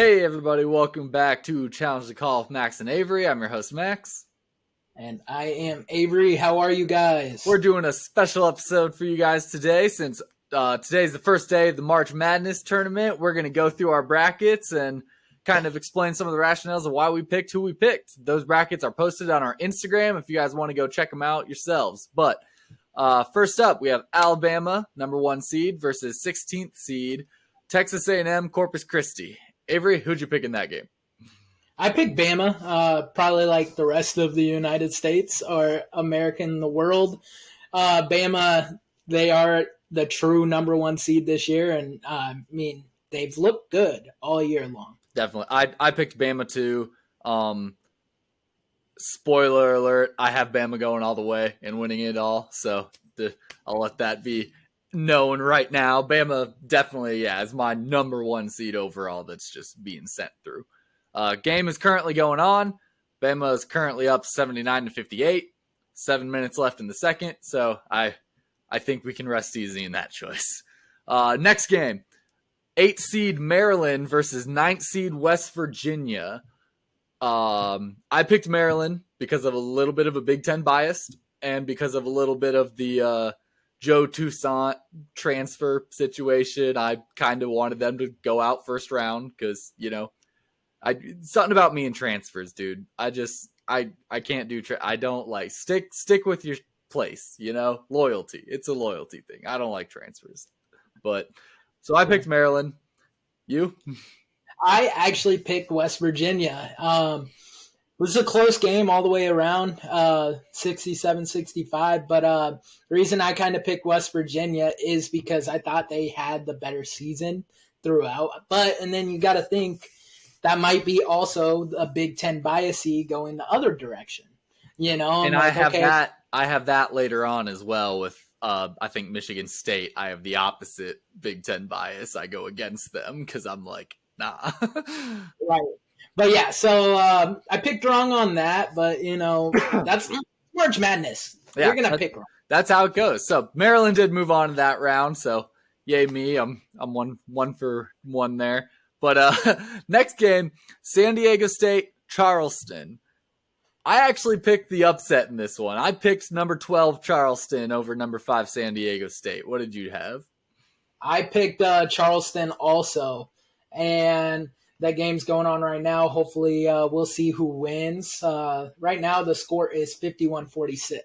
Hey everybody, welcome back to Challenge the Call with Max and Avery. I'm your host Max. And I am Avery. How are you guys? We're doing a special episode for you guys today since today's the first day of the March Madness tournament. We're going to go through our brackets and kind of explain some of the rationales of why we picked who we picked. Those brackets are posted on our Instagram if you guys want to go check them out yourselves. But first up, we have Alabama, number 1 seed, versus 16th seed, Texas A&M Corpus Christi. Avery, who'd you pick in that game? I picked Bama, probably like the rest of the United States or America in the world. Bama, they are the true number 1 seed this year, and they've looked good all year long. Definitely. I picked Bama too. Spoiler alert, I have Bama going all the way and winning it all, so I'll let that be known right now. Bama definitely, is my number 1 seed overall that's just being sent through. Game is currently going on. Bama is currently up 79-58. 7 minutes left in the second, so I think we can rest easy in that choice. Next game, 8 seed Maryland versus 9th seed West Virginia. I picked Maryland because of a little bit of a Big Ten bias and because of a little bit of the Joe Toussaint transfer situation. I kind of wanted them to go out first round because, something about me and transfers, dude. I can't do I don't like stick with your place, loyalty. It's a loyalty thing. I don't like transfers. But so I picked Maryland. You? I actually picked West Virginia. It was a close game all the way around, 67-65. But the reason I kind of picked West Virginia is because I thought they had the better season throughout. And then you got to think that might be also a Big Ten biasy going the other direction, And I have that later on as well with I think Michigan State. I have the opposite Big Ten bias. I go against them because I'm like, nah. Right. But yeah, so I picked wrong on that, but that's March Madness. Yeah, You're gonna pick wrong. That's how it goes. So Maryland did move on to that round, so yay me. I'm one for one there. But next game, San Diego State, Charleston. I actually picked the upset in this one. I picked number 12 Charleston over number 5 San Diego State. What did you have? I picked Charleston also, and that game's going on right now. Hopefully, we'll see who wins. Right now, the score is 51-46.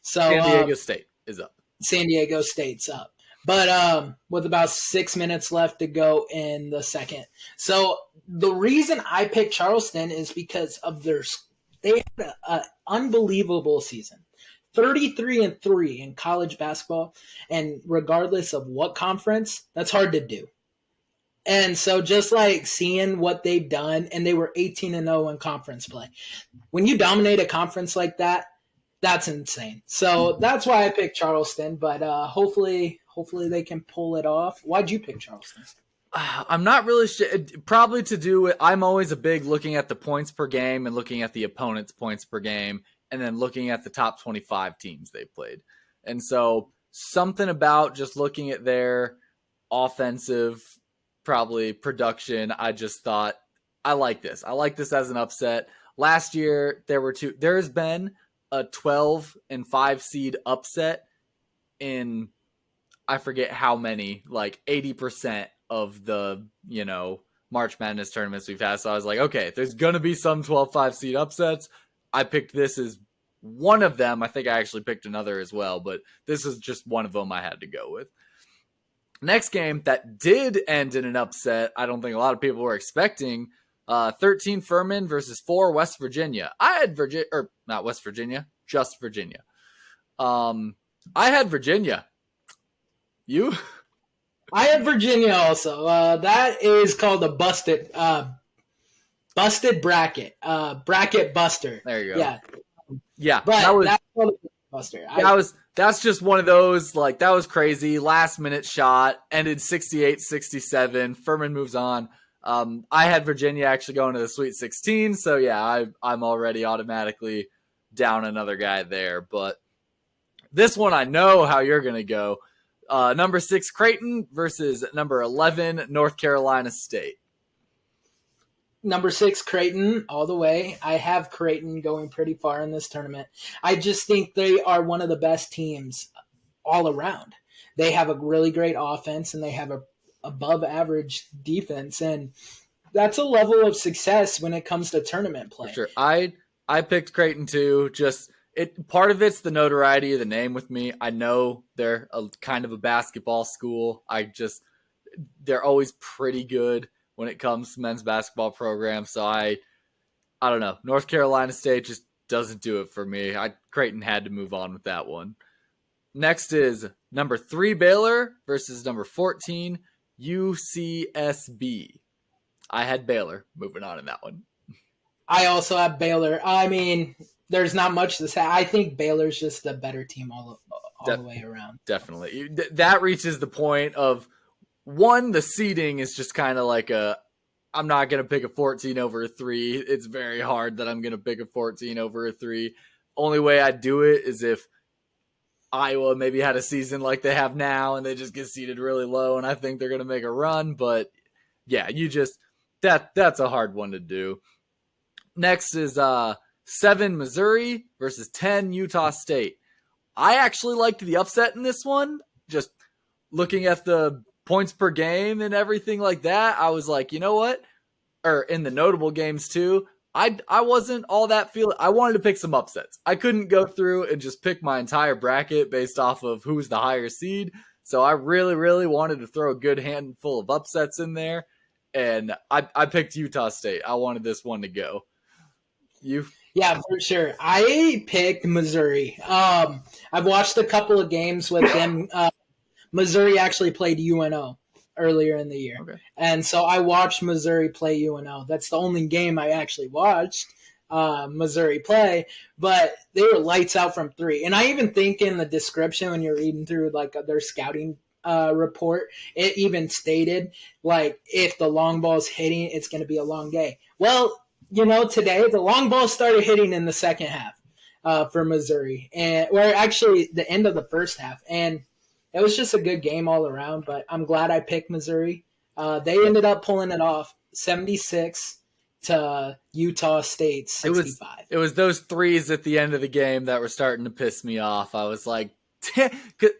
So San Diego State is up. San Diego State's up. But with about 6 minutes left to go in the second. So the reason I picked Charleston is because of they had an unbelievable season. 33-3 in college basketball, and regardless of what conference, that's hard to do. And so just like seeing what they've done, and they were 18-0 in conference play. When you dominate a conference like that, that's insane. So that's why I picked Charleston, but hopefully they can pull it off. Why'd you pick Charleston? I'm not really sure. Probably to do with, I'm always a big looking at the points per game and looking at the opponent's points per game and then looking at the top 25 teams they played. And so something about just looking at their offensive probably production, I just thought, I like this. I like this as an upset. Last year, there has been a 12-5 seed upset in, I forget how many, like 80% of the, March Madness tournaments we've had. So I was like, okay, there's going to be some 12-5 seed upsets. I picked this as one of them. I think I actually picked another as well, but this is just one of them I had to go with. Next game that did end in an upset, I don't think a lot of people were expecting, 13 Furman versus 4 West Virginia. I had not West Virginia, just Virginia. I had Virginia. You? I had Virginia also. That is called a busted bracket. Bracket buster. There you go. Yeah. Yeah. But that's called a buster. That's just one of those, like, that was crazy. Last minute shot, ended 68-67. Furman moves on. I had Virginia actually going to the Sweet 16, so yeah, I'm already automatically down another guy there. But this one, I know how you're going to go. Number 6 Creighton versus number 11 North Carolina State. Number 6, Creighton, all the way. I have Creighton going pretty far in this tournament. I just think they are one of the best teams all around. They have a really great offense and they have a above average defense, and that's a level of success when it comes to tournament play. For sure. I picked Creighton too. Just part of it's the notoriety of the name with me. I know they're a kind of a basketball school. They're always pretty good when it comes to men's basketball programs. So I don't know. North Carolina State just doesn't do it for me. Creighton had to move on with that one. Next is number 3 Baylor versus number 14 UCSB. I had Baylor moving on in that one. I also have Baylor. I mean, there's not much to say. I think Baylor's just a better team all the way around. Definitely. That reaches the point of, one, the seeding is just kind of like I'm not going to pick a 14 over a 3. It's very hard that I'm going to pick a 14 over a 3. Only way I'd do it is if Iowa maybe had a season like they have now and they just get seeded really low and I think they're going to make a run. But yeah, that's a hard one to do. Next is 7 Missouri versus 10 Utah State. I actually liked the upset in this one. Just looking at the points per game and everything like that, I was like, you know what? Or in the notable games too, I wasn't all that feeling. I wanted to pick some upsets. I couldn't go through and just pick my entire bracket based off of who's the higher seed. So I really, really wanted to throw a good handful of upsets in there. And I picked Utah State. I wanted this one to go. You? Yeah, for sure. I picked Missouri. I've watched a couple of games with them. Missouri actually played UNO earlier in the year. Okay. And so I watched Missouri play UNO. That's the only game I actually watched Missouri play, but they were lights out from 3. And I even think in the description when you're reading through like their scouting report, it even stated like if the long ball's hitting, it's going to be a long day. Well, today the long ball started hitting in the second half for Missouri, and actually the end of the first half, and it was just a good game all around. But I'm glad I picked Missouri. They ended up pulling it off, 76 to Utah State 65. It was those threes at the end of the game that were starting to piss me off. I was like,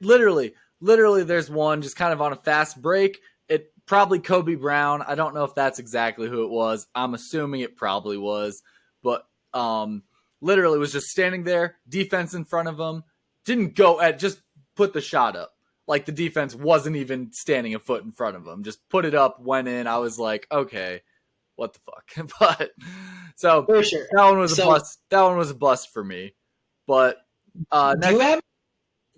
literally, there's one just kind of on a fast break. It probably Kobe Brown. I don't know if that's exactly who it was. I'm assuming it probably was, but literally was just standing there, defense in front of him, didn't go at, just put the shot up. Like the defense wasn't even standing a foot in front of him. Just put it up, went in. I was like, okay, what the fuck? But so for sure. That one was a bust. That one was a bust for me. But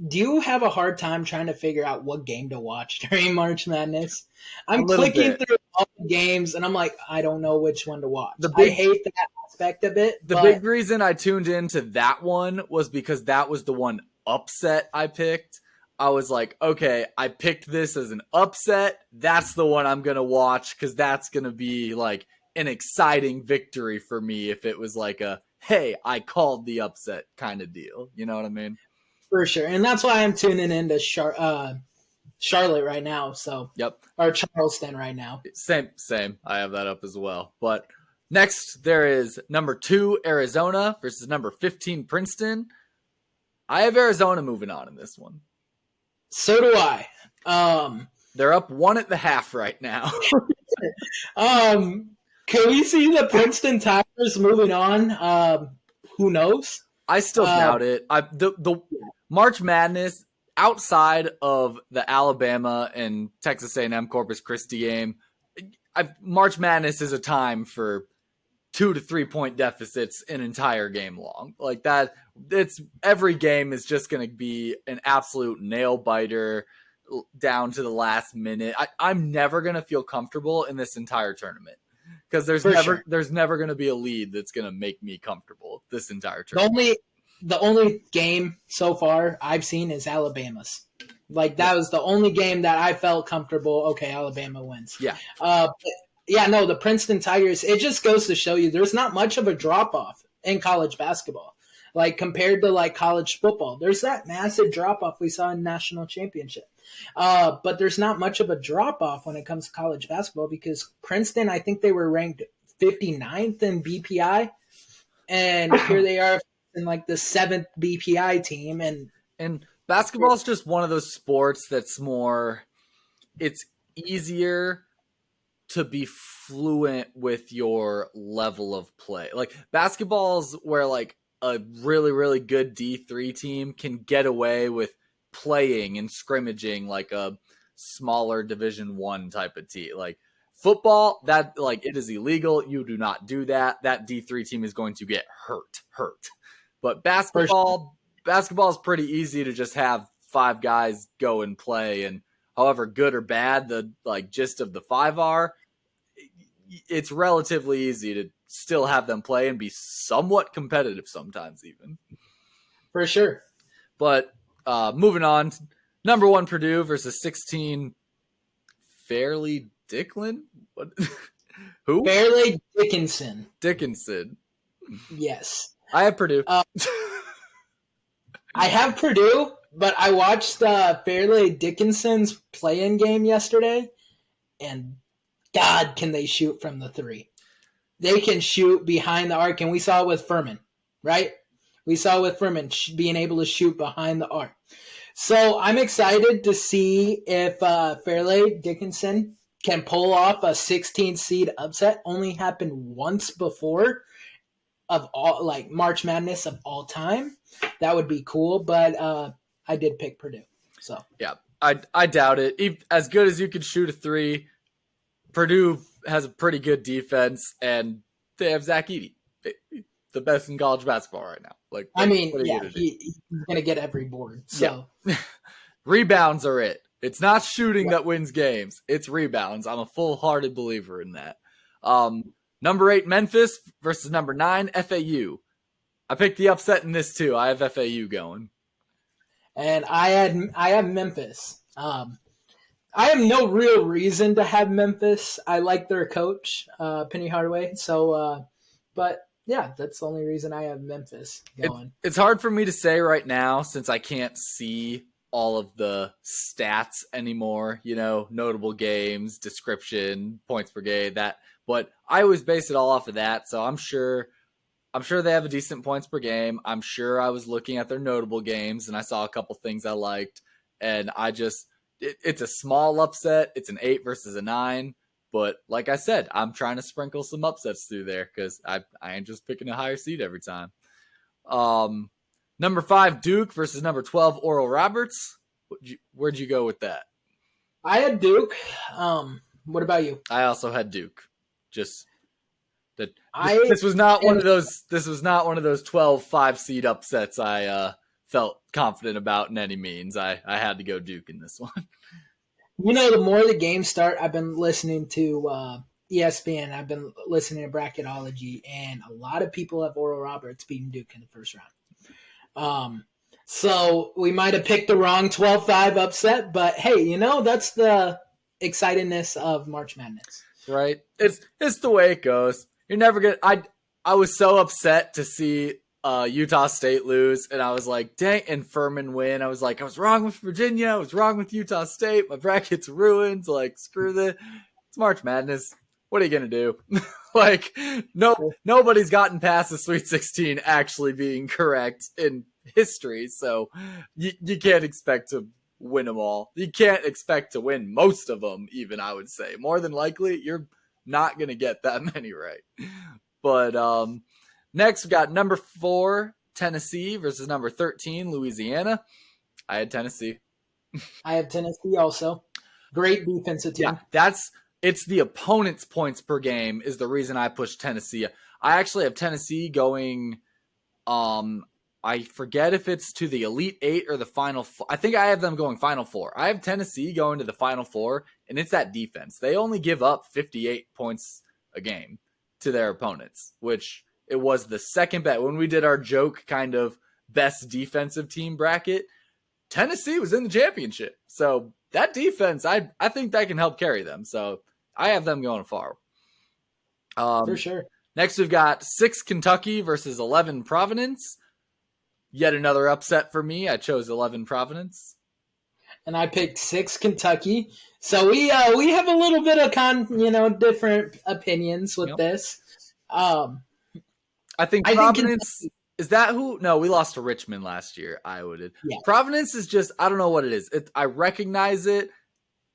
do you have a hard time trying to figure out what game to watch during March Madness? I'm clicking through all the games and I'm like, I don't know which one to watch. I hate that aspect of it. The big reason I tuned into that one was because that was the one upset I picked. I was like, okay, I picked this as an upset. That's the one I'm going to watch because that's going to be like an exciting victory for me if it was like a, hey, I called the upset kind of deal. You know what I mean? For sure. And that's why I'm tuning into Charlotte right now. So, yep. Or Charleston right now. Same. I have that up as well. But next, there is number 2, Arizona versus number 15, Princeton. I have Arizona moving on in this one. So do I. They're up 1 at the half right now. Can we see the Princeton Tigers moving on? Who knows? I still doubt it. The March Madness outside of the Alabama and Texas A&M Corpus Christi game, March Madness is a time for 2 to 3 point deficits an entire game long. Like that, it's every game is just going to be an absolute nail biter down to the last minute. I'm never going to feel comfortable in this entire tournament because there's never going to be a lead that's going to make me comfortable this entire tournament. The only game so far I've seen is Alabama's. Like that was the only game that I felt comfortable. Okay, Alabama wins. Yeah. The Princeton Tigers, it just goes to show you there's not much of a drop-off in college basketball. Like compared to like college football, there's that massive drop-off we saw in national championship. But there's not much of a drop-off when it comes to college basketball because Princeton, I think they were ranked 59th in BPI, and here they are in like the 7th BPI team. And basketball is just one of those sports that's more, it's easier to be fluent with your level of play. Like basketball's where like a really, really good D3 team can get away with playing and scrimmaging like a smaller Division 1 type of team. Like football, that like it is illegal. You do not do that. That D3 team is going to get hurt. But basketball is pretty easy to just have 5 guys go and play, and however good or bad the like gist of the 5 are, it's relatively easy to still have them play and be somewhat competitive sometimes even. For sure. But moving on, number 1 Purdue versus 16 Fairleigh Dickinson. What? Who? Fairleigh Dickinson. Dickinson. Yes. I have Purdue. I have Purdue, but I watched Fairleigh Dickinson's play-in game yesterday, and God, can they shoot from the 3. They can shoot behind the arc, and we saw it with Furman, right? We saw it with Furman being able to shoot behind the arc. So I'm excited to see if Fairleigh Dickinson can pull off a 16 seed upset. Only happened once before of all, like March Madness of all time. That would be cool, but I did pick Purdue. So yeah, I doubt it. As good as you could shoot a 3, Purdue has a pretty good defense, and they have Zach Edey, the best in college basketball right now. Like, I mean, yeah, he's gonna get every board. So yeah. Rebounds are it. It's not shooting that wins games. It's rebounds. I'm a full-hearted believer in that. Number 8 Memphis versus number 9 FAU. I picked the upset in this too. I have FAU going, and I have Memphis. I have no real reason to have Memphis. I like their coach, Penny Hardaway. So, but yeah, that's the only reason I have Memphis going. It's hard for me to say right now since I can't see all of the stats anymore. You know, notable games, description, points per game, that. But I always base it all off of that. So I'm sure they have a decent points per game. I'm sure I was looking at their notable games and I saw a couple things I liked, and it's a small upset. It's an 8 versus a 9. But like I said, I'm trying to sprinkle some upsets through there because I ain't just picking a higher seed every time. Number 5, Duke versus number 12, Oral Roberts. Where'd you go with that? I had Duke. What about you? I also had Duke. Just that this was not one of those 12 5-seed upsets I felt confident about in any means. I had to go Duke in this one. You know, the more the games start, I've been listening to ESPN. I've been listening to Bracketology, and a lot of people have Oral Roberts beating Duke in the first round. So we might have picked the wrong 12-5 upset, but hey, you know, that's the excitedness of March Madness. Right? It's the way it goes. You're never gonna. I was so upset to see Utah State lose, and I was like, dang, and Furman win. I was like, I was wrong with Virginia. I was wrong with Utah State. My bracket's ruined. Like, screw this. It's March Madness. What are you gonna do? Like, nobody's gotten past the Sweet 16 actually being correct in history, so you can't expect to win them all. You can't expect to win most of them, even, I would say. More than likely, you're not going to get that many right. But next, we got number 4, Tennessee versus number 13, Louisiana. I had Tennessee. I have Tennessee also. Great defensive team. Yeah, it's the opponent's points per game is the reason I pushed Tennessee. I actually have Tennessee going, I forget if it's to the Elite 8 or the Final 4. I think I have them going Final 4. I have Tennessee going to the Final 4, and it's that defense. They only give up 58 points a game to their opponents, which it was the second best. When we did our joke kind of best defensive team bracket, Tennessee was in the championship. So that defense, I think that can help carry them. So I have them going far. For sure. Next, we've got 6 Kentucky versus 11 Providence. Yet another upset for me. I chose 11 Providence. and I picked 6 Kentucky. So we have a little bit of different opinions with Yep. this. I think I think Providence is that who? No, we lost to Richmond last year. Iowa did. Yeah. Providence is just I don't know what it is. I recognize it.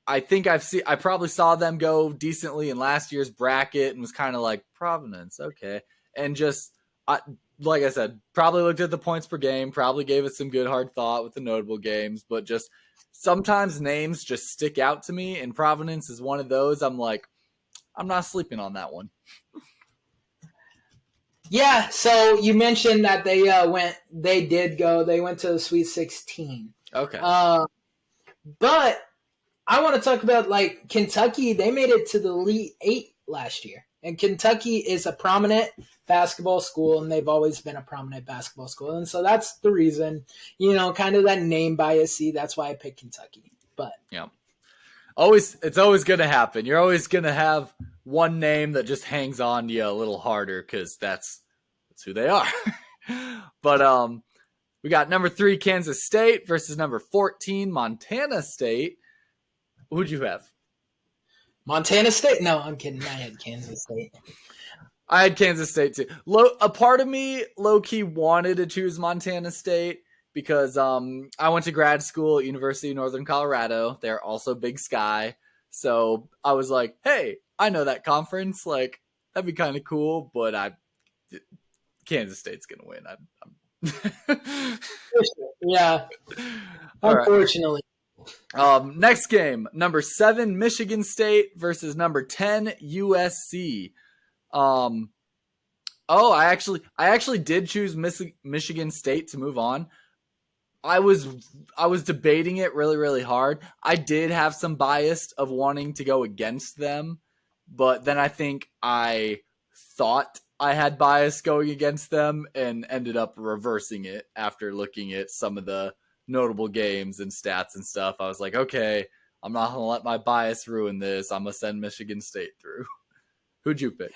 I think I probably saw them go decently in last year's bracket and was kind of like Providence, okay, and just like I said, probably looked at the points per game, probably gave it some good hard thought with the notable games, but just sometimes names just stick out to me, and Providence is one of those. I'm like, I'm not sleeping on that one. Yeah, so you mentioned that they went to the Sweet 16. Okay. But I want to talk about like Kentucky. They made it to the Elite 8 last year. And Kentucky is a prominent basketball school, and they've always been a prominent basketball school. And so that's the reason, kind of that name bias. That's why I picked Kentucky. But yeah. It's always going to happen. You're always going to have one name that just hangs on to you a little harder because that's who they are. But we got number 3 Kansas State versus number 14 Montana State. Who'd you have? Montana State? No, I'm kidding. I had Kansas State. I had Kansas State too. A part of me low-key wanted to choose Montana State because I went to grad school at University of Northern Colorado. They're also Big Sky. So I was like, hey, I know that conference. Like, that'd be kind of cool, but Kansas State's going to win. Yeah. Unfortunately. Next game, number 7 Michigan State versus number 10 USC. I actually did choose Michigan State to move on. I was debating it really, really hard. I did have some bias of wanting to go against them, but then I think I thought I had bias going against them and ended up reversing it after looking at some of the notable games and stats and stuff. I was like, okay, I'm not going to let my bias ruin this. I'm going to send Michigan State through. Who'd you pick?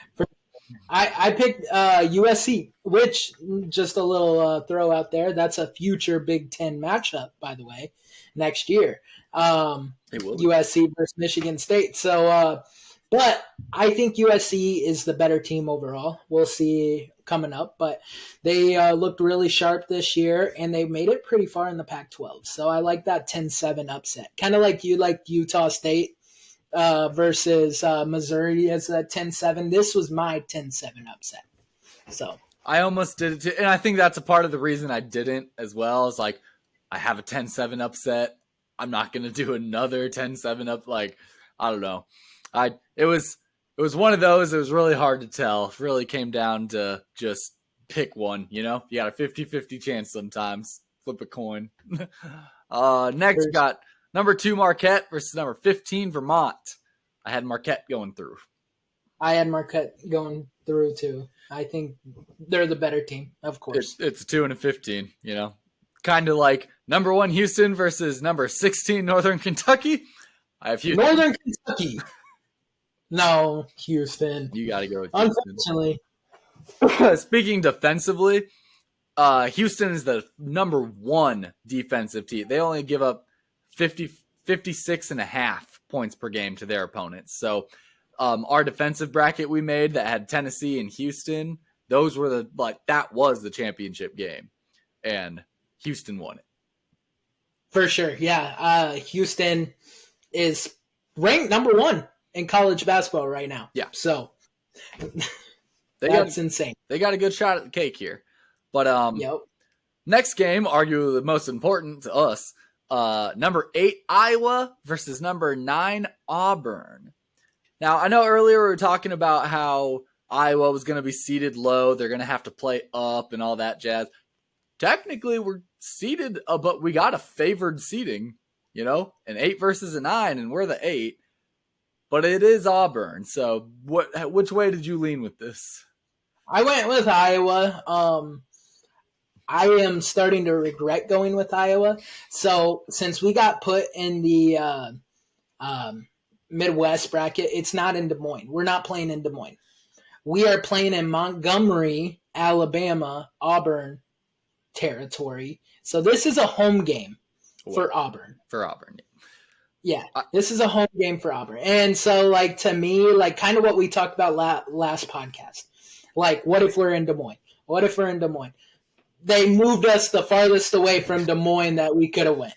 I picked USC, which, just a little throw out there, that's a future Big Ten matchup, by the way, next year. USC versus Michigan State. So, but I think USC is the better team overall. We'll see coming up, but they looked really sharp this year, and they made it pretty far in the Pac-12. So I like that 10-7 upset. Kind of like you like Utah State versus Missouri as a 10-7. This was my 10-7 upset. So I almost did it too, and I think that's a part of the reason I didn't as well. Is like I have a 10-7 upset. I'm not going to do another 10-7 up. Like, I don't know. It was one of those. It was really hard to tell. It really came down to just pick one. You got a 50-50 chance sometimes. Flip a coin. Next, got number 2 Marquette versus number 15 Vermont. I had Marquette going through. I had Marquette going through too. I think they're the better team, of course. It's a 2 and a 15. Kind of like number 1 Houston versus number 16 Northern Kentucky. I have Houston. Northern Kentucky. No, Houston. You got to go with Houston. Unfortunately. Speaking defensively, Houston is the number 1 defensive team. They only give up 56.5 points per game to their opponents. So our defensive bracket we made that had Tennessee and Houston, those were that was the championship game, and Houston won it. For sure, yeah. Houston is ranked number 1 in college basketball right now. Yeah. So that's insane. They got a good shot at the cake here. But yep. Next game, arguably the most important to us, number 8 Iowa versus number 9 Auburn. Now, I know earlier we were talking about how Iowa was going to be seated low. They're going to have to play up and all that jazz. Technically, we're seated, but we got a favored seating, an 8 versus a 9, and we're the 8. But it is Auburn. So which way did you lean with this? I went with Iowa. I am starting to regret going with Iowa. So since we got put in the Midwest bracket, it's not in Des Moines. We're not playing in Des Moines. We are playing in Montgomery, Alabama, Auburn territory. So this is a home game for Auburn. For Auburn, yeah. Yeah, this is a home game for Auburn. And so, like, to me, like, kind of what we talked about last podcast. Like, what if we're in Des Moines? What if we're in Des Moines? They moved us the farthest away from Des Moines that we could have went.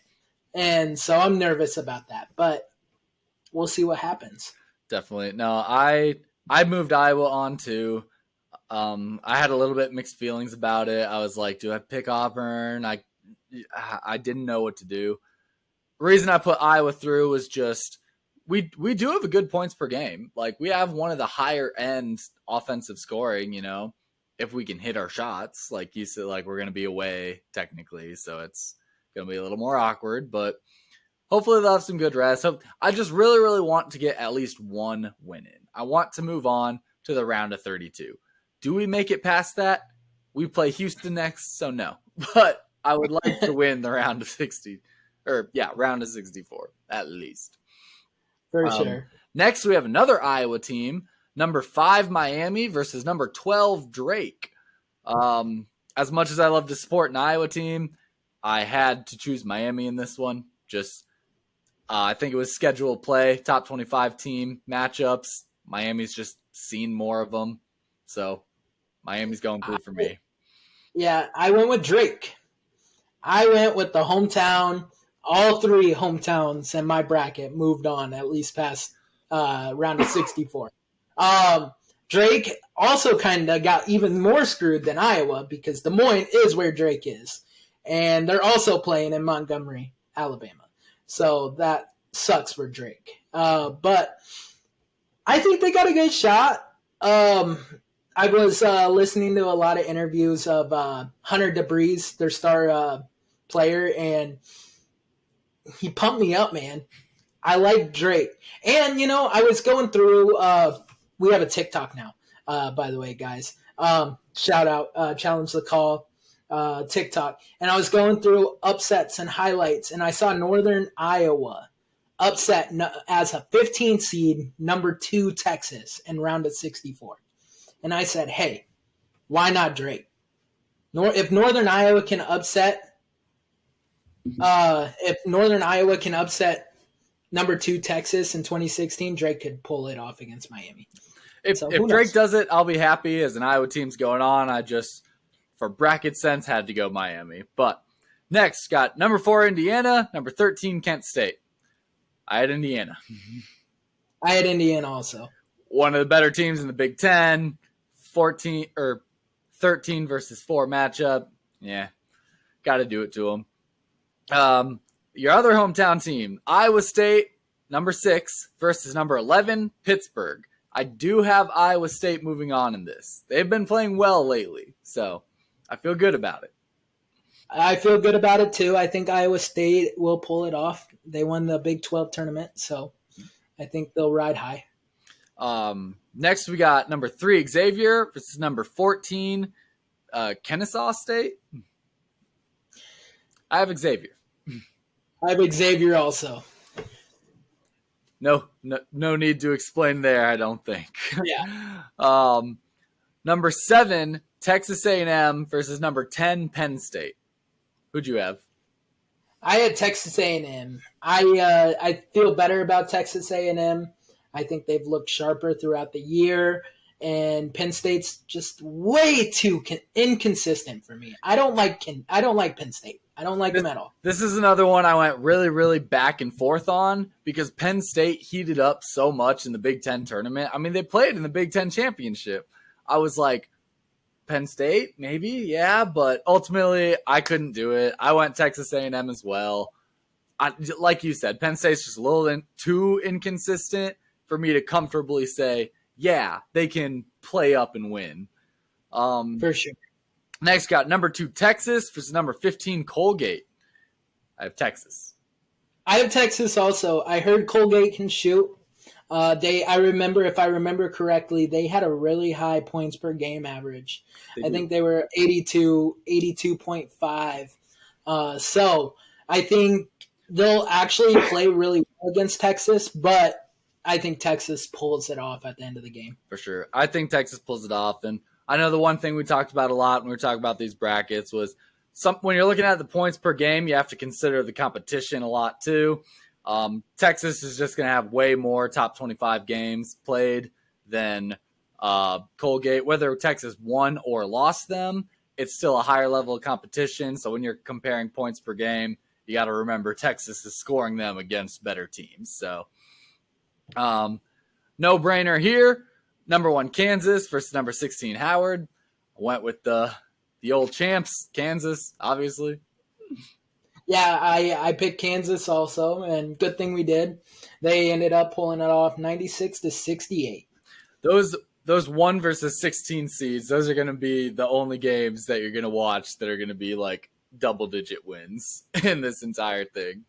And so I'm nervous about that. But we'll see what happens. Definitely. No, I moved Iowa on too. I had a little bit mixed feelings about it. I was like, do I pick Auburn? I didn't know what to do. The reason I put Iowa through was just we do have a good points per game. Like, we have one of the higher end offensive scoring, if we can hit our shots. Like you said, like, we're going to be away technically, so it's going to be a little more awkward, but hopefully they'll have some good rest. So I just really, really want to get at least one win in. I want to move on to the round of 32. Do we make it past that? We play Houston next, so no. But I would like to win the round of 60. Round of 64, at least. For sure. Next, we have another Iowa team, number 5 Miami versus number 12 Drake. As much as I love to support an Iowa team, I had to choose Miami in this one. I think it was scheduled play, top 25 team matchups. Miami's just seen more of them, so Miami's going through for me. Yeah, I went with Drake. I went with the hometown. All 3 hometowns in my bracket moved on at least past round of 64. Drake also kind of got even more screwed than Iowa because Des Moines is where Drake is. And they're also playing in Montgomery, Alabama. So that sucks for Drake. But I think they got a good shot. I was listening to a lot of interviews of Hunter DeBreeze, their star player, and he pumped me up, man. I like Drake. And, I was going through we have a TikTok now, by the way, guys. Shout out, Challenge the Call TikTok. And I was going through upsets and highlights, and I saw Northern Iowa upset as a 15 seed, number 2 Texas in round of 64. And I said, hey, why not Drake? If Northern Iowa can upset number 2 Texas in 2016, Drake could pull it off against Miami. If Drake does it, I'll be happy. As an Iowa team's going on, I just, for bracket sense, had to go Miami. But next, got number 4 Indiana, number 13 Kent State. I had Indiana. I had Indiana also. One of the better teams in the Big Ten. 13 versus 4 matchup. Yeah, got to do it to them. Your other hometown team, Iowa State, number 6 versus number 11 Pittsburgh. I do have Iowa State moving on in this. They've been playing well lately, so I feel good about it. I feel good about it too. I think Iowa State will pull it off. They won the Big 12 tournament, so I think they'll ride high. Next, we got number 3 Xavier versus number 14 Kennesaw State. I have Xavier. I have Xavier also. No need to explain there, I don't think. Yeah. Number 7 Texas A&M versus number 10 Penn State. Who'd you have? I had Texas A&M. I feel better about Texas A&M. I think they've looked sharper throughout the year, and Penn State's just way too inconsistent for me. I don't like Penn State. I don't like them at all. This is another one I went really, really back and forth on because Penn State heated up so much in the Big Ten tournament. I mean, they played in the Big Ten championship. I was like, Penn State, maybe, yeah, but ultimately I couldn't do it. I went Texas A&M as well. Like you said, Penn State's just a little too inconsistent for me to comfortably say, yeah, they can play up and win. For sure. Next, got number 2 Texas versus number 15 Colgate. I have Texas. I have Texas also. I heard Colgate can shoot. If I remember correctly, they had a really high points per game average. I think they were 82.5. So I think they'll actually play really well against Texas, but I think Texas pulls it off at the end of the game. For sure. I think Texas pulls it off. And I know the one thing we talked about a lot when we were talking about these brackets was when you're looking at the points per game, you have to consider the competition a lot too. Texas is just going to have way more top 25 games played than Colgate. Whether Texas won or lost them, it's still a higher level of competition. So when you're comparing points per game, you got to remember Texas is scoring them against better teams. So no brainer here. Number 1 Kansas versus number 16 Howard. I went with the old champs, Kansas, obviously. Yeah, I picked Kansas also, and good thing we did. They ended up pulling it off 96-68. Those 1 versus 16 seeds, those are going to be the only games that you're going to watch that are going to be like double-digit wins in this entire thing.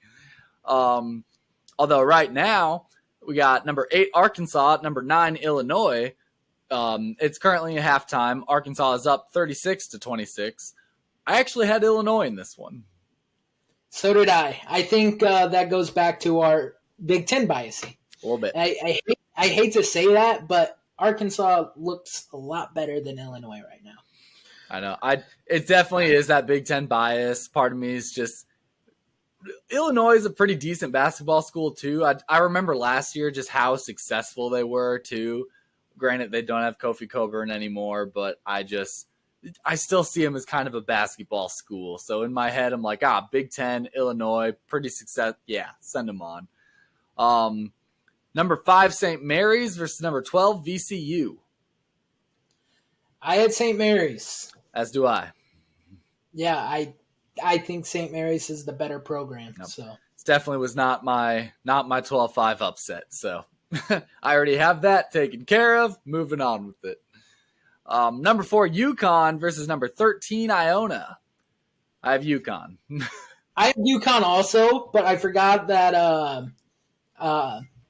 Although right now, we got number 8 Arkansas, number 9 Illinois. It's currently at halftime. Arkansas is up 36-26. I actually had Illinois in this one. So did I. I think that goes back to our Big Ten bias. A little bit. I hate to say that, but Arkansas looks a lot better than Illinois right now. I know. It definitely is that Big Ten bias. Part of me is just Illinois is a pretty decent basketball school too. I remember last year just how successful they were too. Granted, they don't have Kofi Coburn anymore, but I still see them as kind of a basketball school. So in my head, I'm like, Big Ten, Illinois, pretty success. Yeah, send them on. Number 5, St. Mary's versus number 12, VCU. I had St. Mary's. As do I. Yeah, I think St. Mary's is the better program. Nope. So it definitely was not my 12-5 upset. So I already have that taken care of. Moving on with it. Number 4, UConn versus number 13, Iona. I have UConn. I have UConn also, but I forgot that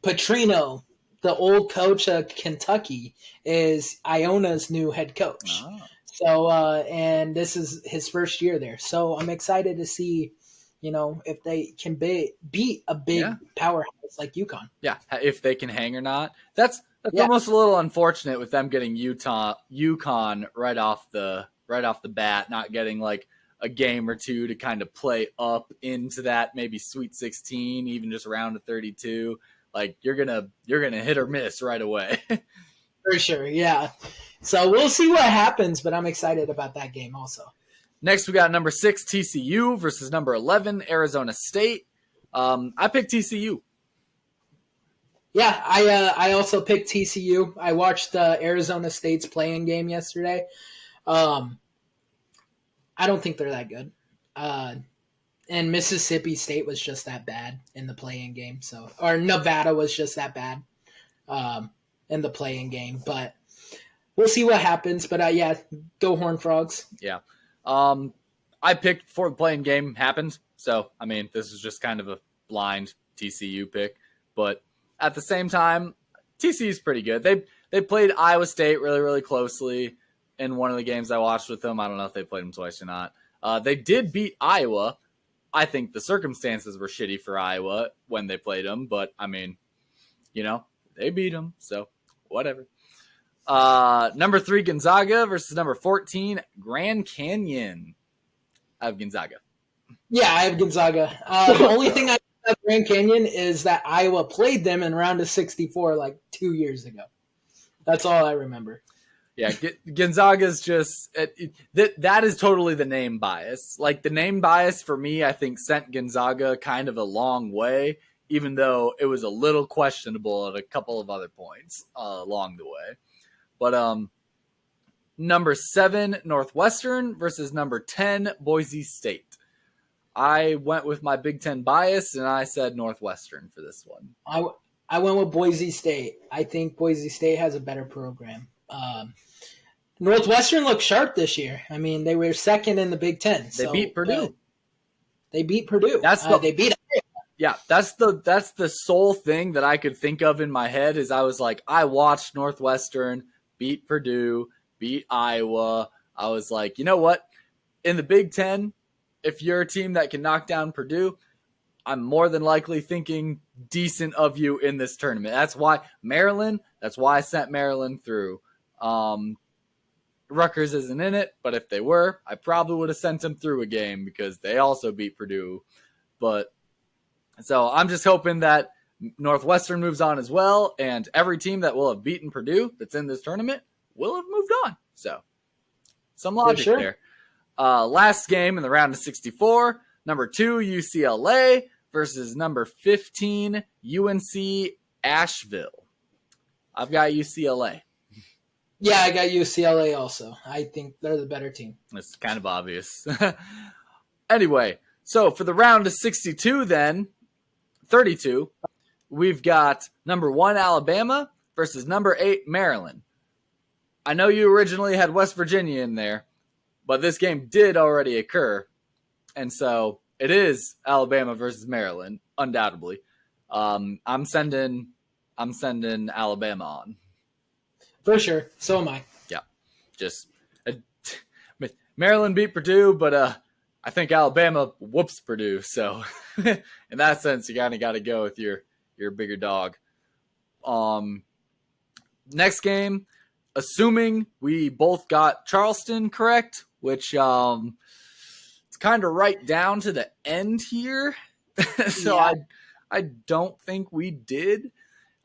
Petrino, the old coach of Kentucky, is Iona's new head coach. Oh. So, and this is his first year there. So I'm excited to see, if they can beat a big powerhouse like UConn. Yeah, if they can hang or not. That's almost a little unfortunate with them getting UConn right off the bat, not getting like a game or two to kind of play up into that maybe Sweet 16, even just round of 32. Like you're gonna hit or miss right away. For sure, yeah. So we'll see what happens, but I'm excited about that game also. Next, we got number 6 TCU versus number 11 Arizona State. I picked TCU. Yeah, I also picked TCU. I watched Arizona State's playing game yesterday. I don't think they're that good. And Mississippi State was just that bad in the playing game. Or Nevada was just that bad in the playing game. But we'll see what happens. But go Horned Frogs. Yeah. I picked for the playing game happened. So, I mean, this is just kind of a blind TCU pick. But at the same time, TCU is pretty good. They played Iowa State really, really closely in one of the games I watched with them. I don't know if they played them twice or not. They did beat Iowa. I think the circumstances were shitty for Iowa when they played them. But, I mean, they beat them. So, whatever. Number 3, Gonzaga versus number 14, Grand Canyon. I have Gonzaga. Yeah, I have Gonzaga. The only thing I know about Grand Canyon is that Iowa played them in round of 64 like 2 years ago. That's all I remember. Yeah, Gonzaga's just that is totally the name bias. Like the name bias for me, I think sent Gonzaga kind of a long way, even though it was a little questionable at a couple of other points along the way. But number 7 Northwestern versus number 10 Boise State. I went with my Big Ten bias and I said Northwestern for this one. I went with Boise State. I think Boise State has a better program. Northwestern looked sharp this year. I mean, they were second in the Big Ten. They beat Purdue. They beat Purdue. They beat Iowa. Yeah, that's the sole thing that I could think of in my head is I was like, I watched Northwestern beat Purdue, beat Iowa. I was like, you know what? In the Big Ten, if you're a team that can knock down Purdue, I'm more than likely thinking decent of you in this tournament. That's why I sent Maryland through. Rutgers isn't in it, but if they were, I probably would have sent them through a game because they also beat Purdue. But So I'm just hoping that Northwestern moves on as well, and every team that will have beaten Purdue that's in this tournament will have moved on. So some logic there. Last game in the round of 64, number 2 UCLA versus number 15 UNC Asheville. I've got UCLA. Yeah, I got UCLA also. I think they're the better team. It's kind of obvious. Anyway, so for the round of 62 then, 32, we've got number 1 Alabama versus number 8 Maryland. I know you originally had West Virginia in there, but this game did already occur. And so it is Alabama versus Maryland, undoubtedly. I'm sending Alabama on. For sure. So am I. Yeah. Just Maryland beat Purdue, but I think Alabama whoops Purdue. So in that sense, you kind of got to go with your bigger dog. Next game, assuming we both got Charleston correct, which it's kind of right down to the end here. So yeah. I don't think we did.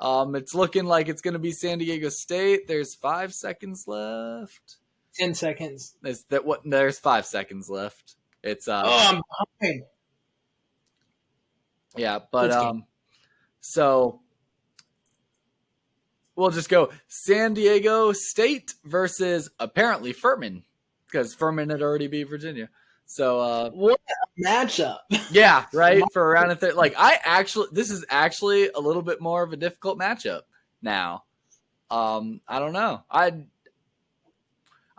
It's looking like it's going to be San Diego State. There's 5 seconds left. 10 seconds. There's 5 seconds left. It's I'm behind. Yeah, but so we'll just go San Diego State versus apparently Furman, because Furman had already beat Virginia. So what a matchup. Yeah, right. For around a third, this is actually a little bit more of a difficult matchup now. I don't know. I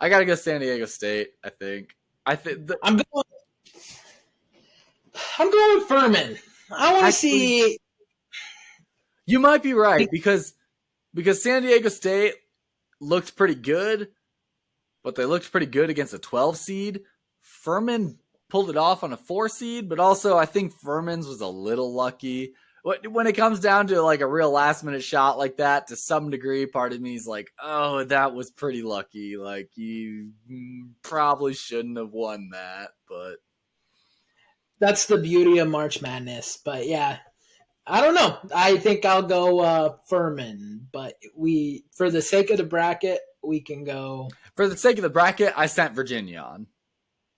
gotta go San Diego State. I'm going with Furman. I want to see. You might be right because San Diego State looked pretty good, but they looked pretty good against a 12 seed. Furman pulled it off on a 4 seed, but also I think Furman's was a little lucky. When it comes down to like a real last minute shot like that, to some degree, part of me is like, oh, that was pretty lucky. Like, you probably shouldn't have won that, but that's the beauty of March Madness. But yeah, I don't know. I think I'll go Furman, but for the sake of the bracket, we can go. For the sake of the bracket, I sent Virginia on.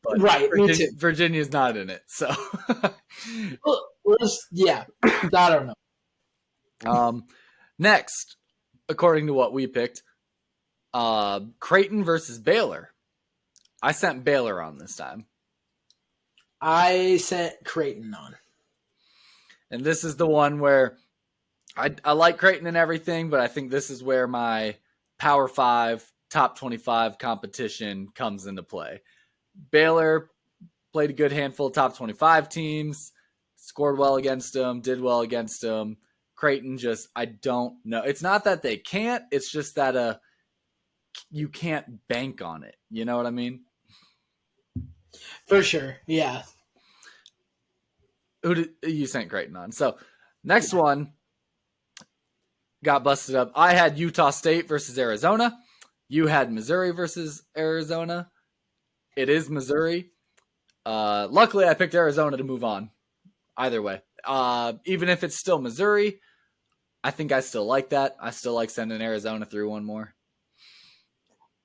But right, me too. Virginia's not in it, so. Yeah, I don't know. Next, according to what we picked, Creighton versus Baylor. I sent Baylor on this time. I sent Creighton on. And this is the one where I like Creighton and everything, but I think this is where my Power 5, top 25 competition comes into play. Baylor played a good handful of top 25 teams, scored well against them, did well against them. Creighton I don't know. It's not that they can't. It's just that you can't bank on it. You know what I mean? For sure, yeah. Who did you sent Creighton on? So next one got busted up. I had Utah State versus Arizona. You had Missouri versus Arizona. It is Missouri. Luckily, I picked Arizona to move on. Either way. Even if it's still Missouri, I think I still like that. I still like sending Arizona through one more.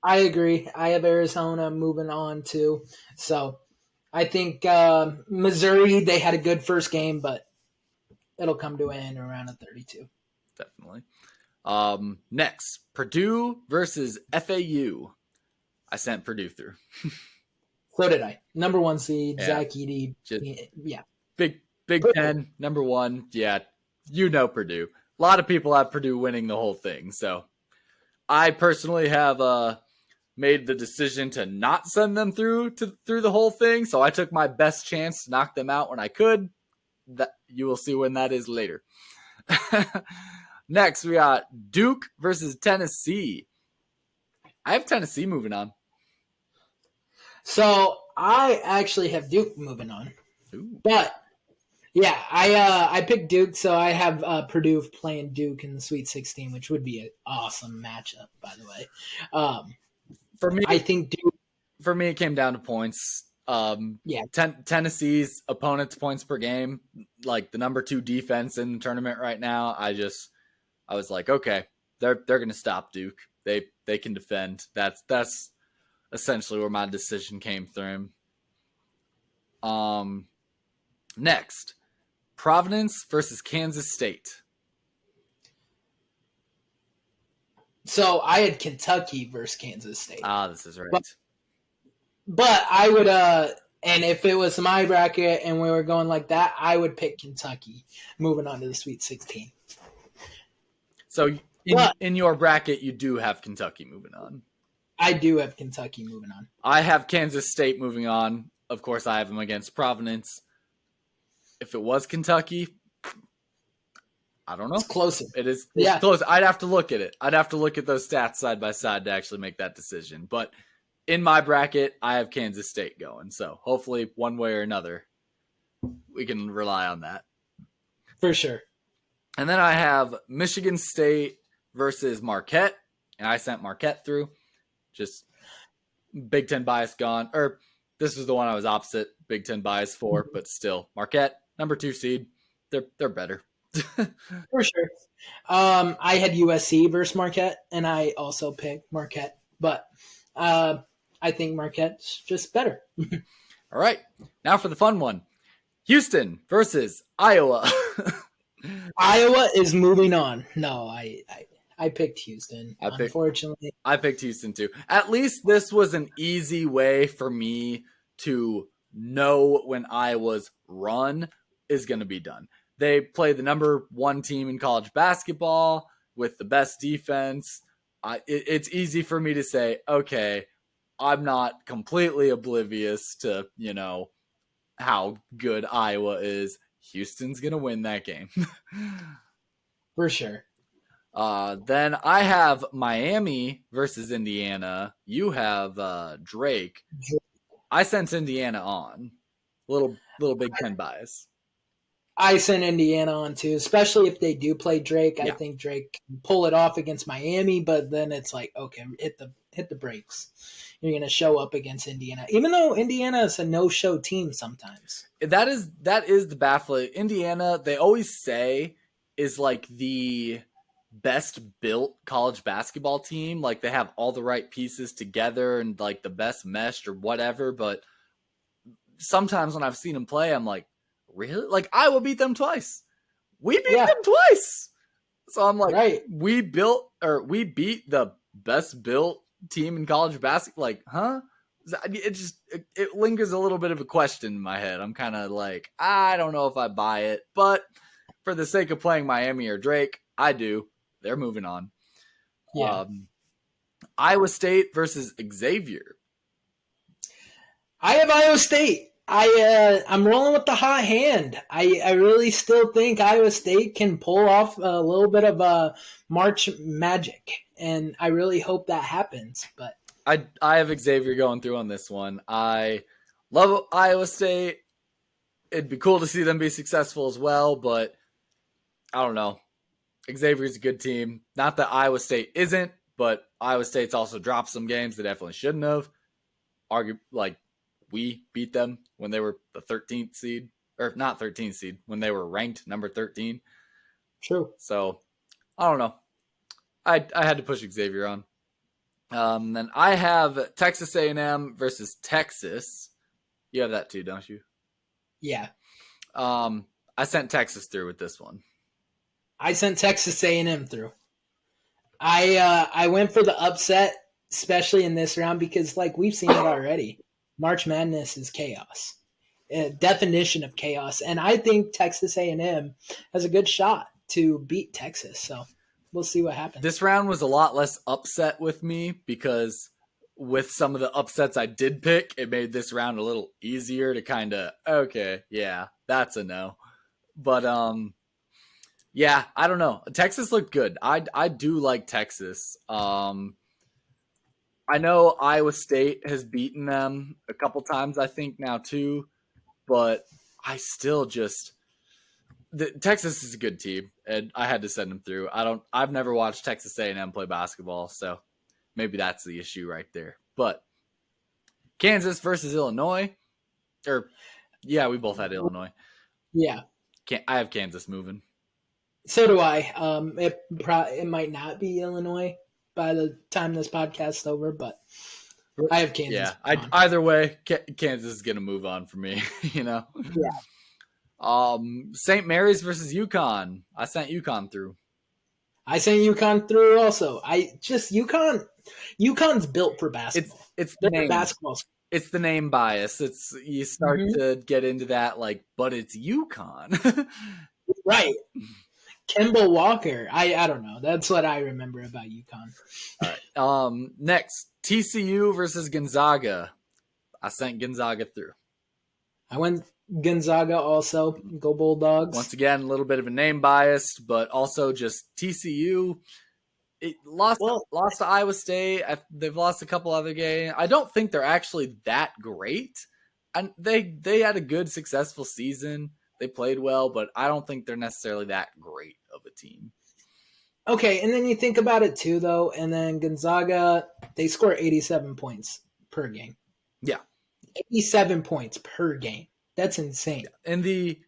I agree. I have Arizona moving on too. So I think Missouri, they had a good first game, but it'll come to an end around a 32. Definitely. Next, Purdue versus FAU. I sent Purdue through. So did I. Number 1 seed, yeah. Zach Edey. Yeah. Big Ten, number 1. Yeah, Purdue. A lot of people have Purdue winning the whole thing. So I personally have made the decision to not send them through the whole thing. So I took my best chance to knock them out when I could. That you will see when that is later. Next, we got Duke versus Tennessee. I have Tennessee moving on. So I actually have Duke moving on. Ooh. But yeah, I picked Duke, so I have Purdue playing Duke in the Sweet 16, which would be an awesome matchup, by the way. For me, I think Duke. For me, it came down to points. Yeah. Tennessee's opponents' points per game, like the number 2 defense in the tournament right now. I was like, okay, they're going to stop Duke. They can defend. That's essentially where my decision came through. Next, Providence versus Kansas State. So I had Kentucky versus Kansas State. This is right. But I would and if it was my bracket and we were going like that, I would pick Kentucky moving on to the Sweet 16. So in your bracket, you do have Kentucky moving on. I do have Kentucky moving on. I have Kansas State moving on. Of course, I have them against Providence. If it was Kentucky, I don't know. It's closer. It's close. I'd have to look at it. I'd have to look at those stats side by side to actually make that decision. But in my bracket, I have Kansas State going. So hopefully one way or another, we can rely on that. For sure. And then I have Michigan State versus Marquette. And I sent Marquette through. Just Big Ten bias gone. Or this was the one I was opposite Big Ten bias for. But still, Marquette, number 2 seed. They're better. For sure. I had USC versus Marquette. And I also picked Marquette. But I think Marquette's just better. All right. Now for the fun one. Houston versus Iowa. Iowa is moving on. No, I picked Houston. Unfortunately. I picked Houston too. At least this was an easy way for me to know when Iowa's run is going to be done. They play the number 1 team in college basketball with the best defense. It's easy for me to say, okay, I'm not completely oblivious to, how good Iowa is. Houston's going to win that game. For sure. Then I have Miami versus Indiana. You have Drake. I sent Indiana on. Little Big Ten bias. I sent Indiana on too, especially if they do play Drake. Yeah. I think Drake can pull it off against Miami, but then it's like, okay, hit the brakes. You're going to show up against Indiana, even though Indiana is a no-show team sometimes. That is the baffling. Indiana, they always say, is like the best built college basketball team. Like they have all the right pieces together and like the best meshed or whatever. But sometimes when I've seen them play, I'm like, really? Like Iowa beat them twice. We beat them twice. So I'm like, right. we beat the best built team in college basketball. Like, huh? It lingers a little bit of a question in my head. I'm kind of like, I don't know if I buy it, but for the sake of playing Miami or Drake, I do. They're moving on. Yeah. Iowa State versus Xavier. I have Iowa State. I'm rolling with the hot hand. I really still think Iowa State can pull off a little bit of a March magic, and I really hope that happens. But I have Xavier going through on this one. I love Iowa State. It'd be cool to see them be successful as well, but I don't know. Xavier's a good team. Not that Iowa State isn't, but Iowa State's also dropped some games they definitely shouldn't have. We beat them when they were the 13th seed, or not 13th seed, when they were ranked number 13. True. So, I don't know. I had to push Xavier on. Then I have Texas A&M versus Texas. You have that too, don't you? Yeah. I sent Texas through with this one. I sent Texas A&M through. I went for the upset, especially in this round, because like we've seen it already. March Madness is chaos, a definition of chaos, and I think Texas A&M has a good shot to beat Texas. So we'll see what happens. This round was a lot less upset with me because with some of the upsets I did pick, it made this round a little easier to kind of, okay, yeah, that's a no. But yeah, I don't know. Texas looked good. I do like Texas. I know Iowa State has beaten them a couple times, I think now too, but I still Texas is a good team, and I had to send them through. I've never watched Texas A&M play basketball, so maybe that's the issue right there. But Kansas versus Illinois, Or, yeah, we both had Illinois. Yeah. I have Kansas moving. So do I. It might not be Illinois by the time this podcast's over, but I have Kansas. Yeah, either way, Kansas is gonna move on for me. Yeah. St. Mary's versus UConn. I sent UConn through. I sent UConn through also. UConn's built for basketball. It's They're the name. basketball. It's the name bias. It's you start to get into that but it's UConn. Right. Kemba Walker. I don't know. That's what I remember about UConn. All right. Next, TCU versus Gonzaga. I sent Gonzaga through. I went Gonzaga also. Go Bulldogs. Once again, a little bit of a name bias, but also just TCU. It lost to Iowa State. They've lost a couple other games. I don't think they're actually that great. And they had a good, successful season. They played well, but I don't think they're necessarily that great of a team. Okay, and then you think about it too, though, and then Gonzaga, they score 87 points per game. Yeah. 87 points per game. That's insane. In the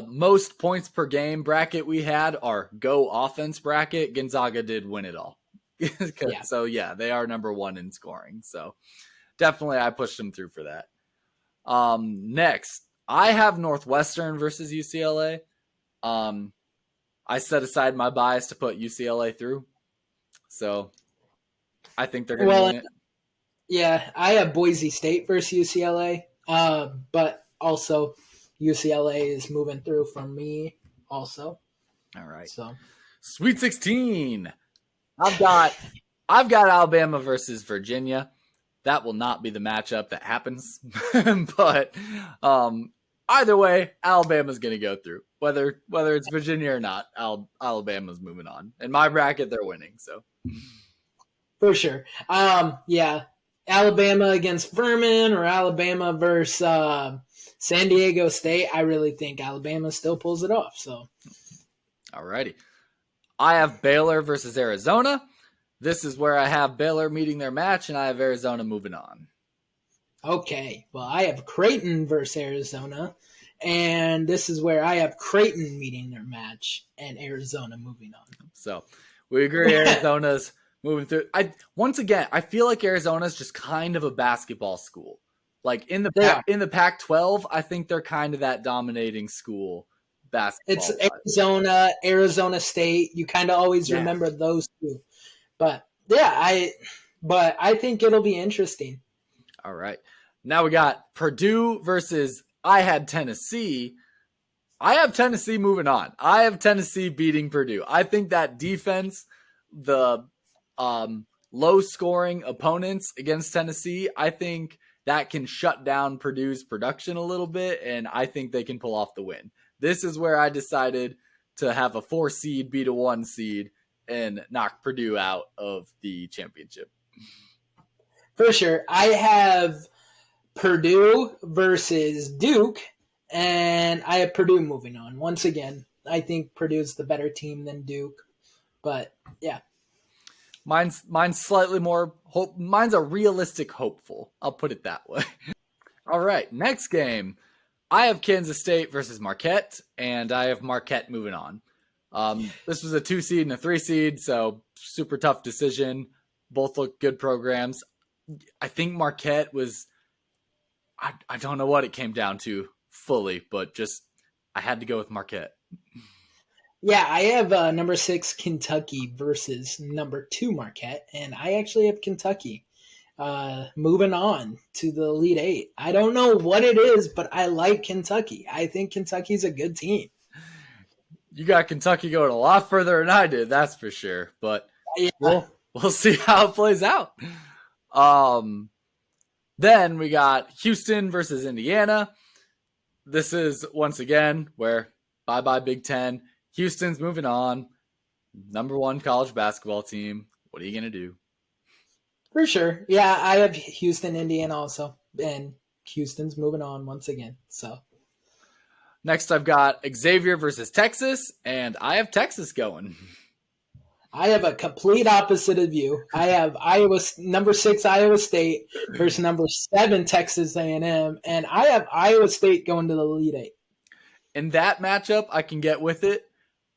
most points per game bracket we had, our go offense bracket, Gonzaga did win it all. Yeah. So, yeah, they are number one in scoring. So, definitely I pushed them through for that. Next, I have Northwestern versus UCLA. I set aside my bias to put UCLA through. So, I think they're going to win it. Yeah, I have Boise State versus UCLA. But also UCLA is moving through for me also. All right. So Sweet 16. I've got Alabama versus Virginia. That will not be the matchup that happens. But either way, Alabama's going to go through. Whether it's Virginia or not, Alabama's moving on. In my bracket, they're winning. So for sure. Yeah. Alabama against Furman or Alabama versus San Diego State, I really think Alabama still pulls it off. So, alrighty. I have Baylor versus Arizona. This is where I have Baylor meeting their match, and I have Arizona moving on. Okay. Well, I have Creighton versus Arizona, and this is where I have Creighton meeting their match and Arizona moving on. So, we agree Arizona's moving through. Once again, I feel like Arizona's just kind of a basketball school. Like in the Pac-12, I think they're kind of that dominating school basketball. It's Arizona State. You kind of always remember those two. But yeah, I think it'll be interesting. All right. Now we got Purdue versus I had Tennessee. I have Tennessee moving on. I have Tennessee beating Purdue. I think that defense, the low-scoring opponents against Tennessee, I think that can shut down Purdue's production a little bit, and I think they can pull off the win. This is where I decided to have a 4 seed beat a 1 seed and knock Purdue out of the championship. For sure. I have Purdue versus Duke, and I have Purdue moving on. Once again, I think Purdue's the better team than Duke, but yeah. Mine's slightly more hope. Mine's a realistic hopeful. I'll put it that way. All right, next game. I have Kansas State versus Marquette, and I have Marquette moving on. This was a 2 seed and a 3 seed, so super tough decision. Both look good programs. I think Marquette was. I don't know what it came down to fully, but just I had to go with Marquette. Yeah, I have number 6 Kentucky versus number 2 Marquette, and I actually have Kentucky moving on to the Elite Eight. I don't know what it is, but I like Kentucky. I think Kentucky's a good team. You got Kentucky going a lot further than I did, that's for sure. But we'll see how it plays out. Then we got Houston versus Indiana. This is once again where bye-bye Big Ten. Houston's moving on. Number 1 college basketball team. What are you going to do? For sure. Yeah, I have Houston, Indiana also. And Houston's moving on once again. So next I've got Xavier versus Texas, and I have Texas going. I have a complete opposite of you. I have number 6 Iowa State versus number 7 Texas A&M, and I have Iowa State going to the Elite Eight. In that matchup, I can get with it.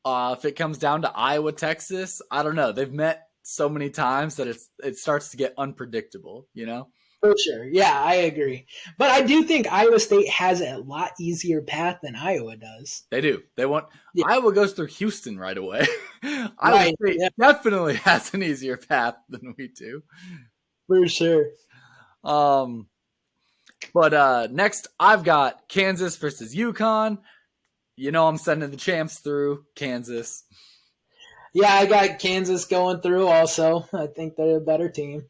If it comes down to Iowa, Texas, I don't know. They've met so many times that it starts to get unpredictable, you know? For sure. Yeah, I agree. But I do think Iowa State has a lot easier path than Iowa does. They do. Yeah. Iowa goes through Houston right away. Iowa Right. State Yeah, definitely has an easier path than we do. for sure. But next I've got Kansas versus UConn. You know I'm sending the champs through Kansas. Yeah, I got Kansas going through also. I think they're a better team.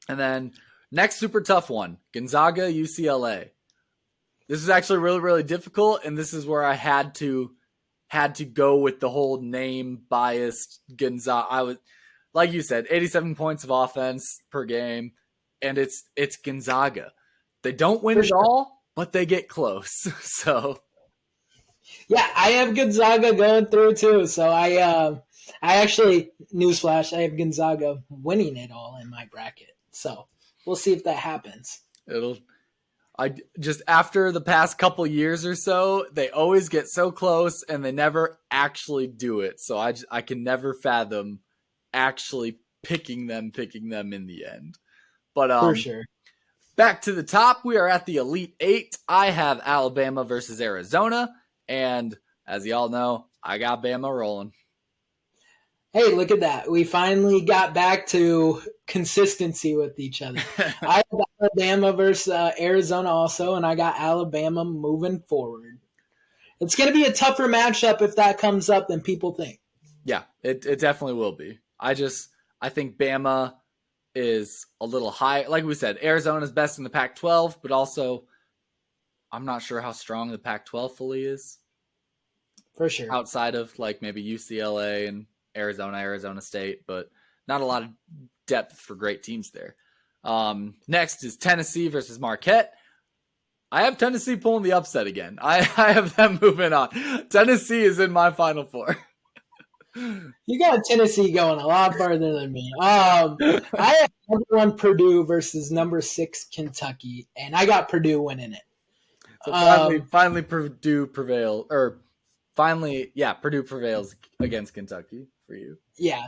And then next super tough one, Gonzaga, UCLA. This is actually really, really difficult, and this is where I had to go with the whole name biased Gonzaga. I was, like you said, 87 points of offense per game, and it's Gonzaga. They don't win it all, but they get close. So yeah, I have Gonzaga going through too. So I actually, newsflash, I have Gonzaga winning it all in my bracket. So we'll see if that happens. I just, after the past couple years or so, they always get so close and they never actually do it. So I can never fathom actually picking them in the end. But For sure. back to the top, we are at the Elite Eight. I have Alabama versus Arizona, and as y'all know, I got Bama rolling. Hey, look at that. We finally got back to consistency with each other. I have Alabama versus Arizona also, and I got Alabama moving forward. It's going to be a tougher matchup if that comes up than people think. Yeah, it definitely will be. I think Bama is a little high. Like we said, Arizona's best in the Pac-12, but also I'm not sure how strong the Pac-12 fully is. For sure. Outside of like maybe UCLA and Arizona State, but not a lot of depth for great teams there. Next is Tennessee versus Marquette. I have Tennessee pulling the upset again. I have them moving on. Tennessee is in my Final Four. You got Tennessee going a lot farther than me. I have number 1 Purdue versus number 6 Kentucky, and I got Purdue winning it. So finally Purdue prevails against Kentucky for you. Yeah.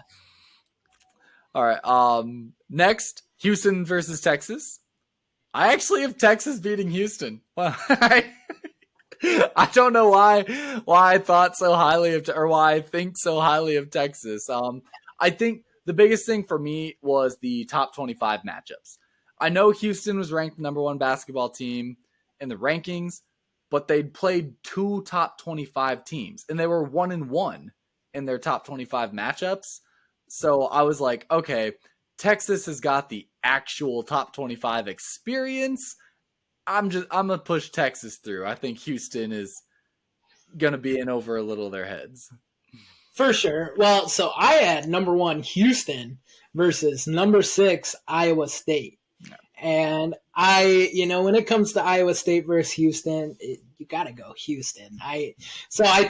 All right. Next, Houston versus Texas. I actually have Texas beating Houston. Well, I don't know why I thought so highly of, or why I think so highly of Texas. I think the biggest thing for me was the top 25 matchups. I know Houston was ranked number 1 basketball team in the rankings, but they'd played 2 top 25 teams, and they were 1-1 in their top 25 matchups. So I was like, okay, Texas has got the actual top 25 experience. I'm gonna push Texas through. I think Houston is gonna be in over a little of their heads. For sure. Well, so I had number 1 Houston versus number 6 Iowa State. Yeah. And when it comes to Iowa State versus Houston, you got to go Houston. I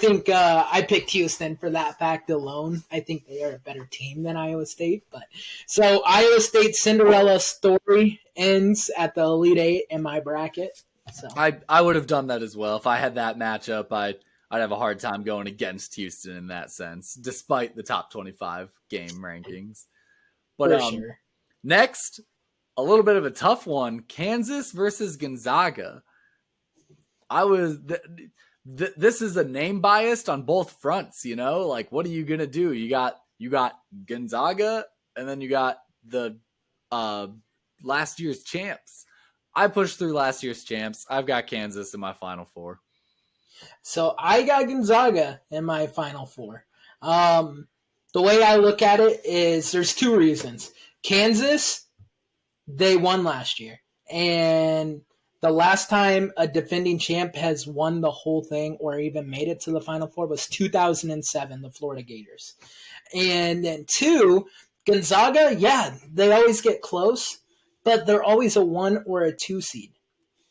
think I picked Houston for that fact alone. I think they are a better team than Iowa State. But so Iowa State's Cinderella story ends at the Elite Eight in my bracket. So I would have done that as well. If I had that matchup, I'd have a hard time going against Houston in that sense, despite the top 25 game rankings. But sure. Next, a little bit of a tough one, Kansas versus Gonzaga. This is a name biased on both fronts, you know? Like, what are you going to do? You got Gonzaga, and then you got the last year's champs. I pushed through last year's champs. I've got Kansas in my Final Four. So I got Gonzaga in my Final Four. The way I look at it is there's 2 reasons. Kansas, they won last year. And the last time a defending champ has won the whole thing or even made it to the Final Four was 2007, the Florida Gators. And then 2, Gonzaga, yeah, they always get close, but they're always a 1 or a 2 seed.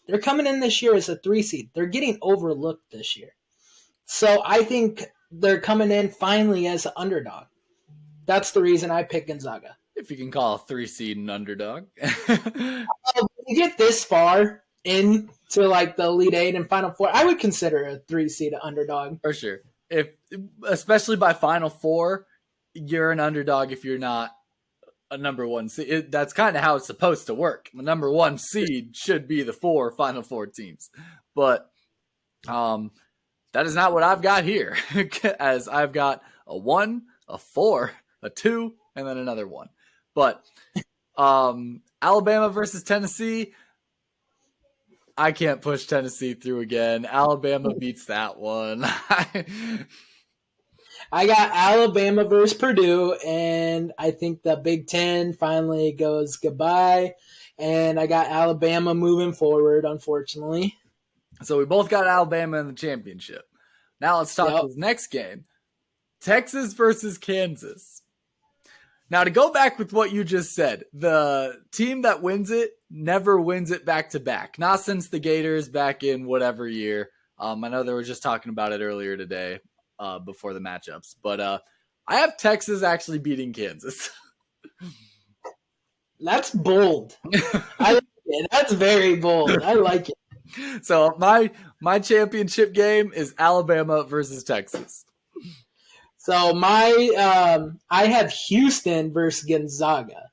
They're coming in this year as a 3 seed. They're getting overlooked this year. So I think they're coming in finally as an underdog. that's the reason I picked Gonzaga. If you can call a 3 seed an underdog. When you get this far into like the Elite Eight and Final Four, I would consider a 3 seed an underdog. For sure. Especially by Final Four, you're an underdog if you're not a number 1 seed. That's kind of how it's supposed to work. The number 1 seed should be the 4 Final Four teams. But that is not what I've got here, as I've got a 1, a 4, a 2, and then another 1. But Alabama versus Tennessee, I can't push Tennessee through again. Alabama beats that one. I got Alabama versus Purdue, and I think the Big Ten finally goes goodbye. And I got Alabama moving forward, unfortunately. So we both got Alabama in the championship. Now let's talk this next game. Texas versus Kansas. Now, to go back with what you just said, the team that wins it never wins it back-to-back. Not since the Gators back in whatever year. I know they were just talking about it earlier today before the matchups. But I have Texas actually beating Kansas. That's bold. I like it. That's very bold. I like it. So my championship game is Alabama versus Texas. So I have Houston versus Gonzaga,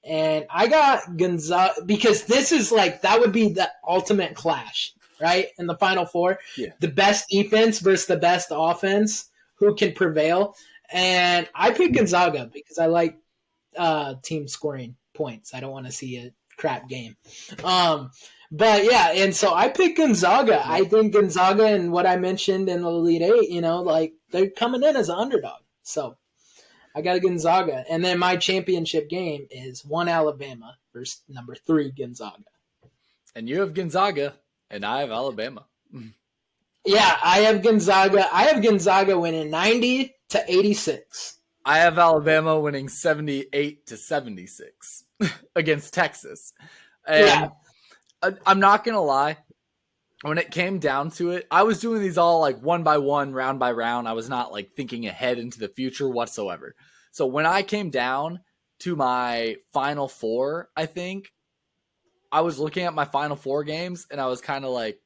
and I got Gonzaga because this is like that would be the ultimate clash, right? In the Final Four, the best defense versus the best offense, who can prevail? And I pick Gonzaga because I like team scoring points. I don't want to see a crap game. But yeah, and so I pick Gonzaga. I think Gonzaga and what I mentioned in the Elite Eight, like they're coming in as an underdog. So I got a Gonzaga. And then my championship game is 1 Alabama versus number 3 Gonzaga. And you have Gonzaga, and I have Alabama. Yeah, I have Gonzaga. I have Gonzaga winning 90-86. I have Alabama winning 78-76 against Texas. And I'm not going to lie. When it came down to it, I was doing these all like one by one, round by round. I was not like thinking ahead into the future whatsoever. So when I came down to my Final Four, I think I was looking at my Final Four games and I was kind of like,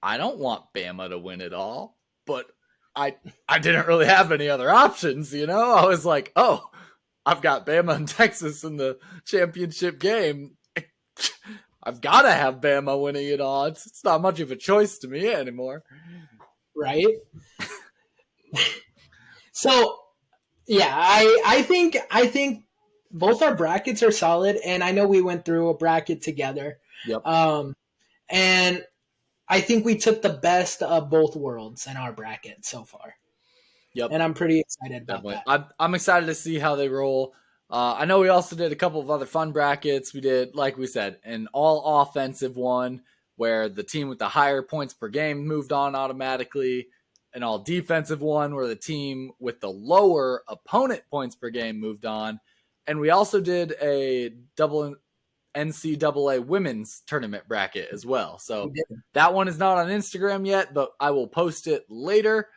I don't want Bama to win it all, but I didn't really have any other options, I was like, oh, I've got Bama and Texas in the championship game. I've got to have Bama winning it all. It's not much of a choice to me anymore. Right? So, yeah, I think both our brackets are solid, and I know we went through a bracket together. Yep. And I think we took the best of both worlds in our bracket so far. Yep. And I'm pretty excited about that. I'm excited to see how they roll. I know we also did a couple of other fun brackets. We did, like we said, an all offensive one where the team with the higher points per game moved on automatically. An all defensive one where the team with the lower opponent points per game moved on. And we also did a double NCAA women's tournament bracket as well. So that one is not on Instagram yet, but I will post it later.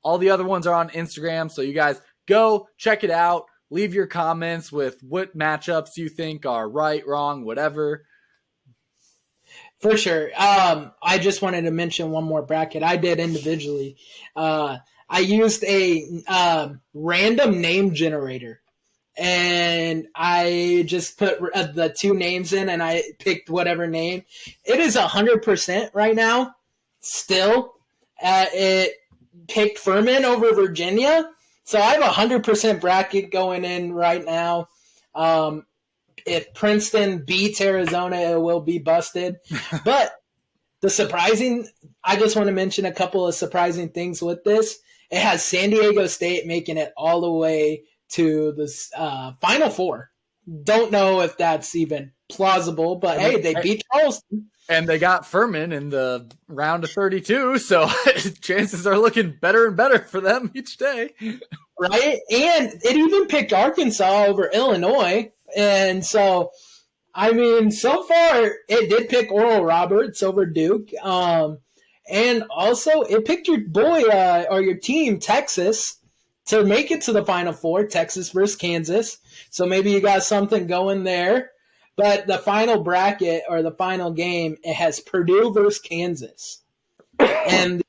All the other ones are on Instagram. So you guys go check it out. Leave your comments with what matchups you think are right, wrong, whatever. For sure. I just wanted to mention one more bracket I did individually. I used a random name generator, and I just put the 2 names in, and I picked whatever name. It is 100% right now. Still, it picked Furman over Virginia. So I have a 100% bracket going in right now. If Princeton beats Arizona, it will be busted. But I just want to mention a couple of surprising things with this. It has San Diego State making it all the way to the Final Four. Don't know if that's even plausible, but hey, they beat Charleston. And they got Furman in the round of 32, so chances are looking better and better for them each day. Right? And it even picked Arkansas over Illinois. And so, I mean, so far, it did pick Oral Roberts over Duke. And also, it picked your boy or your team, Texas. to make it to the Final Four, Texas versus Kansas. So maybe you got something going there. But the final bracket or the final game, it has Purdue versus Kansas. And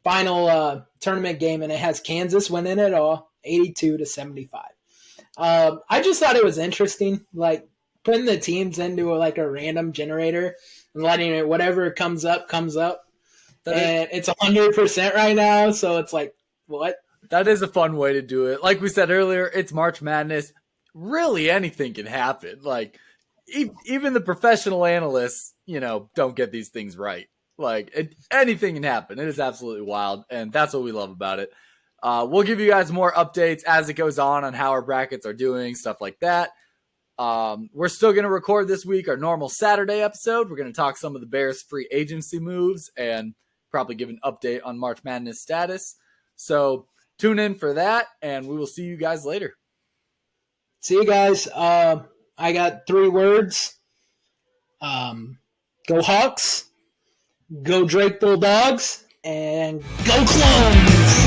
final tournament game, and it has Kansas winning it all, 82-75. I just thought it was interesting, like putting the teams into like a random generator and letting it whatever comes up comes up. And it's 100% right now, so it's like, what? That is a fun way to do it. Like we said earlier, it's March Madness. Really, anything can happen. Like even the professional analysts, don't get these things right. Like anything can happen. It is absolutely wild, and that's what we love about it. We'll give you guys more updates as it goes on how our brackets are doing, stuff like that. We're still going to record this week our normal Saturday episode. We're going to talk some of the Bears free agency moves and probably give an update on March Madness status. So tune in for that, and we will see you guys later. See you guys. I got 3 words. Go Hawks, go Drake Bulldogs, and go Clones!